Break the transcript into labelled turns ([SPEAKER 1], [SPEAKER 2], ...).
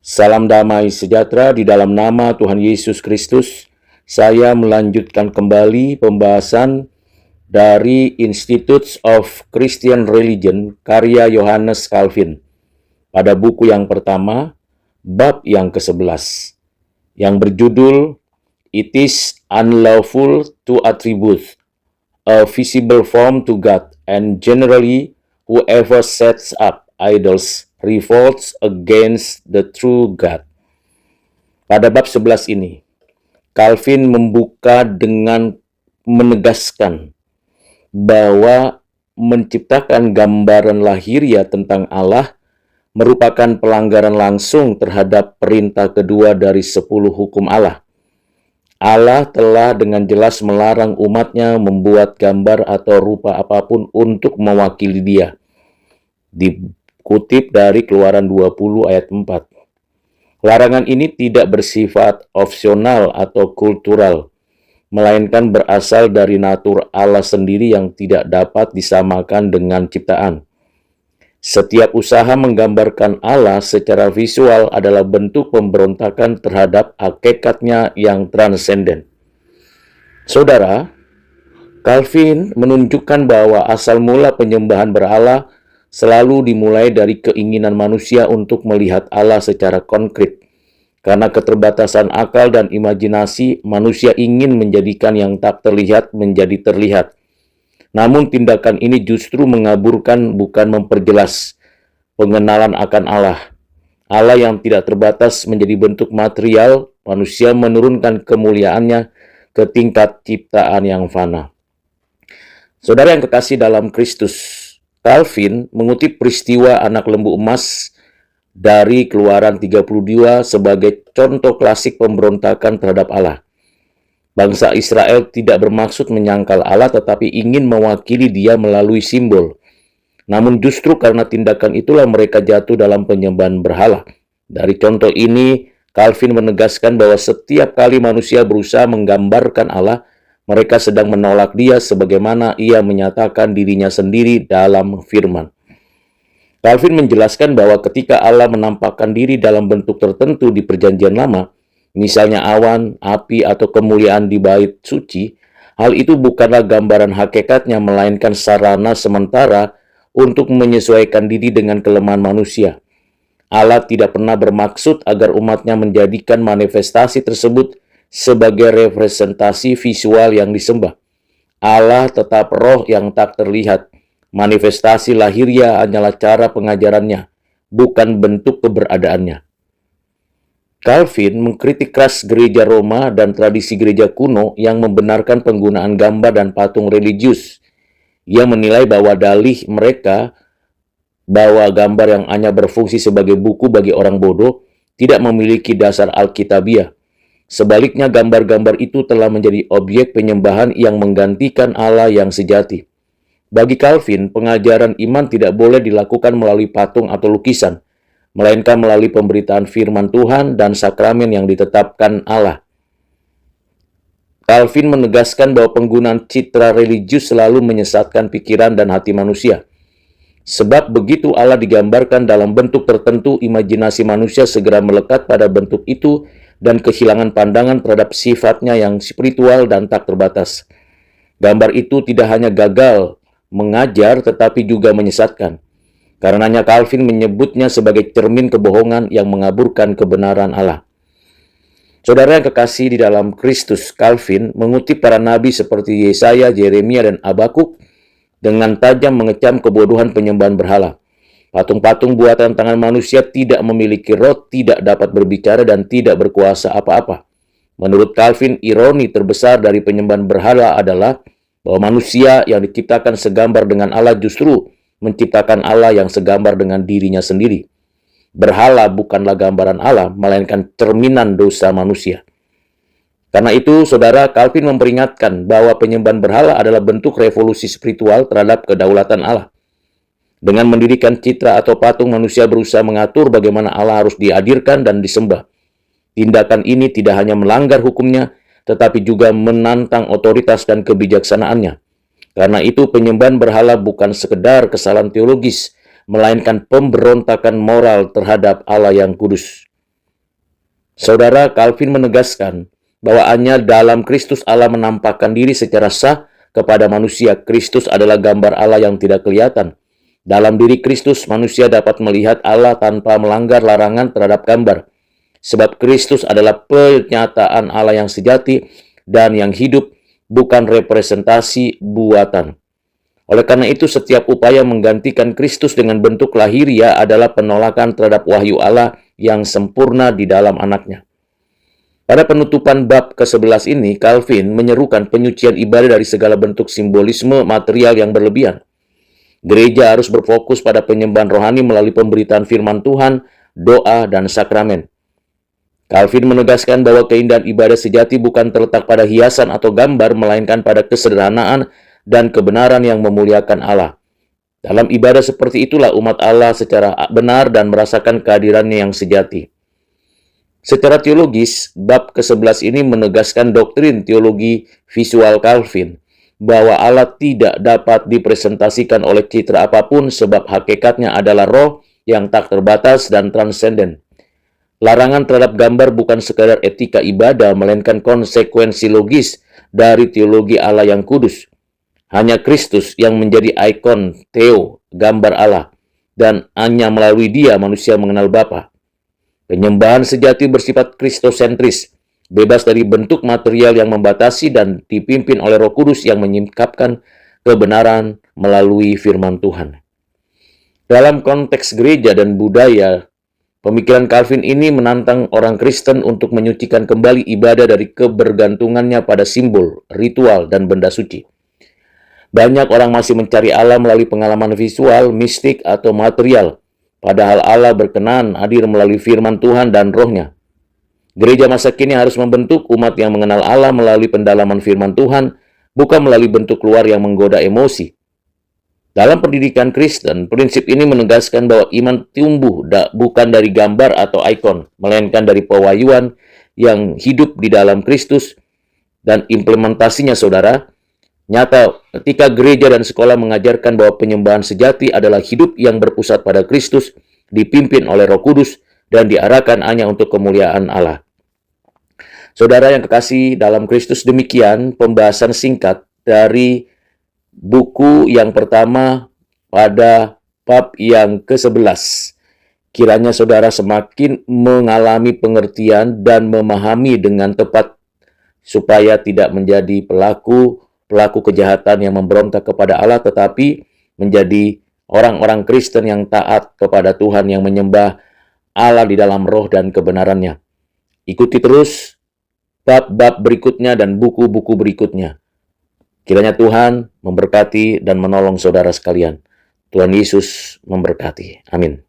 [SPEAKER 1] Salam damai sejahtera di dalam nama Tuhan Yesus Kristus. Saya melanjutkan kembali pembahasan dari Institutes of Christian Religion karya Johannes Calvin. Pada buku yang pertama, bab yang ke-11, yang berjudul It is unlawful to attribute a visible form to God, and generally whoever sets up idols revolts against the true God. Pada bab 11 ini, Calvin membuka dengan menegaskan bahwa menciptakan gambaran lahiriah tentang Allah merupakan pelanggaran langsung terhadap perintah kedua dari 10 hukum Allah. Allah telah dengan jelas melarang umatnya membuat gambar atau rupa apapun untuk mewakili Dia. Dikutip dari Keluaran 20 ayat 4. Larangan ini tidak bersifat opsional atau kultural, melainkan berasal dari natur Allah sendiri yang tidak dapat disamakan dengan ciptaan. Setiap usaha menggambarkan Allah secara visual adalah bentuk pemberontakan terhadap hakikatnya yang transenden. Saudara, Calvin menunjukkan bahwa asal mula penyembahan berhala selalu dimulai dari keinginan manusia untuk melihat Allah secara konkret. Karena keterbatasan akal dan imajinasi, manusia ingin menjadikan yang tak terlihat menjadi terlihat. Namun tindakan ini justru mengaburkan, bukan memperjelas pengenalan akan Allah. Allah yang tidak terbatas menjadi bentuk material, manusia menurunkan kemuliaannya ke tingkat ciptaan yang fana. Saudara yang kekasih dalam Kristus, Calvin mengutip peristiwa anak lembu emas dari Keluaran 32 sebagai contoh klasik pemberontakan terhadap Allah. Bangsa Israel tidak bermaksud menyangkal Allah tetapi ingin mewakili Dia melalui simbol. Namun justru karena tindakan itulah mereka jatuh dalam penyembahan berhala. Dari contoh ini, Calvin menegaskan bahwa setiap kali manusia berusaha menggambarkan Allah, mereka sedang menolak Dia sebagaimana Ia menyatakan dirinya sendiri dalam firman. Calvin menjelaskan bahwa ketika Allah menampakkan diri dalam bentuk tertentu di Perjanjian Lama, misalnya awan, api, atau kemuliaan di bait suci, hal itu bukanlah gambaran hakikatnya, melainkan sarana sementara untuk menyesuaikan diri dengan kelemahan manusia. Allah tidak pernah bermaksud agar umatnya menjadikan manifestasi tersebut sebagai representasi visual yang disembah. Allah tetap roh yang tak terlihat. Manifestasi lahiriah hanyalah cara pengajarannya, bukan bentuk keberadaannya. Calvin mengkritik keras gereja Roma dan tradisi gereja kuno yang membenarkan penggunaan gambar dan patung religius. Ia menilai bahwa dalih mereka bahwa gambar yang hanya berfungsi sebagai buku bagi orang bodoh tidak memiliki dasar alkitabiah. Sebaliknya, gambar-gambar itu telah menjadi objek penyembahan yang menggantikan Allah yang sejati. Bagi Calvin, pengajaran iman tidak boleh dilakukan melalui patung atau lukisan, melainkan melalui pemberitaan firman Tuhan dan sakramen yang ditetapkan Allah. Calvin menegaskan bahwa penggunaan citra religius selalu menyesatkan pikiran dan hati manusia. Sebab begitu Allah digambarkan dalam bentuk tertentu, imajinasi manusia segera melekat pada bentuk itu dan kehilangan pandangan terhadap sifatnya yang spiritual dan tak terbatas. Gambar itu tidak hanya gagal mengajar tetapi juga menyesatkan. Karenanya Calvin menyebutnya sebagai cermin kebohongan yang mengaburkan kebenaran Allah. Saudara yang kekasih di dalam Kristus, Calvin mengutip para nabi seperti Yesaya, Yeremia, dan Habakuk dengan tajam mengecam kebodohan penyembahan berhala. Patung-patung buatan tangan manusia tidak memiliki roh, tidak dapat berbicara, dan tidak berkuasa apa-apa. Menurut Calvin, ironi terbesar dari penyembahan berhala adalah bahwa manusia yang diciptakan segambar dengan Allah justru menciptakan Allah yang segambar dengan dirinya sendiri. Berhala bukanlah gambaran Allah, melainkan cerminan dosa manusia. Karena itu, saudara, Calvin memperingatkan bahwa penyembahan berhala adalah bentuk revolusi spiritual terhadap kedaulatan Allah. Dengan mendirikan citra atau patung, manusia berusaha mengatur bagaimana Allah harus dihadirkan dan disembah. Tindakan ini tidak hanya melanggar hukumnya, tetapi juga menantang otoritas dan kebijaksanaannya. Karena itu penyembahan berhala bukan sekedar kesalahan teologis, melainkan pemberontakan moral terhadap Allah yang kudus. Saudara, Calvin menegaskan bahwa hanya dalam Kristus Allah menampakkan diri secara sah kepada manusia. Kristus adalah gambar Allah yang tidak kelihatan. Dalam diri Kristus, manusia dapat melihat Allah tanpa melanggar larangan terhadap gambar. Sebab Kristus adalah penyataan Allah yang sejati dan yang hidup, bukan representasi buatan. Oleh karena itu, setiap upaya menggantikan Kristus dengan bentuk lahiria adalah penolakan terhadap wahyu Allah yang sempurna di dalam anaknya. Pada penutupan bab ke-11 ini, Calvin menyerukan penyucian ibadah dari segala bentuk simbolisme material yang berlebihan. Gereja harus berfokus pada penyembahan rohani melalui pemberitaan firman Tuhan, doa, dan sakramen. Calvin menegaskan bahwa keindahan ibadah sejati bukan terletak pada hiasan atau gambar, melainkan pada kesederhanaan dan kebenaran yang memuliakan Allah. Dalam ibadah seperti itulah umat Allah secara benar dan merasakan kehadirannya yang sejati. Secara teologis, bab ke-11 ini menegaskan doktrin teologi visual Calvin, bahwa Allah tidak dapat dipresentasikan oleh citra apapun sebab hakikatnya adalah roh yang tak terbatas dan transenden. Larangan terhadap gambar bukan sekadar etika ibadah, melainkan konsekuensi logis dari teologi Allah yang kudus. Hanya Kristus yang menjadi ikon Theo, gambar Allah, dan hanya melalui Dia manusia mengenal Bapa. Penyembahan sejati bersifat kristosentris, bebas dari bentuk material yang membatasi dan dipimpin oleh Roh Kudus yang menyingkapkan kebenaran melalui firman Tuhan. Dalam konteks gereja dan budaya, pemikiran Calvin ini menantang orang Kristen untuk menyucikan kembali ibadah dari kebergantungannya pada simbol, ritual, dan benda suci. Banyak orang masih mencari Allah melalui pengalaman visual, mistik, atau material, padahal Allah berkenan hadir melalui firman Tuhan dan rohnya. Gereja masa kini harus membentuk umat yang mengenal Allah melalui pendalaman firman Tuhan, bukan melalui bentuk luar yang menggoda emosi. Dalam pendidikan Kristen, prinsip ini menegaskan bahwa iman tumbuh bukan dari gambar atau ikon, melainkan dari pewahyuan yang hidup di dalam Kristus dan implementasinya, saudara. Nyata, ketika gereja dan sekolah mengajarkan bahwa penyembahan sejati adalah hidup yang berpusat pada Kristus, dipimpin oleh Roh Kudus, dan diarahkan hanya untuk kemuliaan Allah. Saudara yang kekasih dalam Kristus, demikian pembahasan singkat dari buku yang pertama pada bab yang ke-11. Kiranya saudara semakin mengalami pengertian dan memahami dengan tepat supaya tidak menjadi pelaku kejahatan yang memberontak kepada Allah, tetapi menjadi orang-orang Kristen yang taat kepada Tuhan, yang menyembah Allah di dalam roh dan kebenarannya. Ikuti terus bab-bab berikutnya dan buku-buku berikutnya. Kiranya Tuhan memberkati dan menolong saudara sekalian. Tuhan Yesus memberkati. Amin.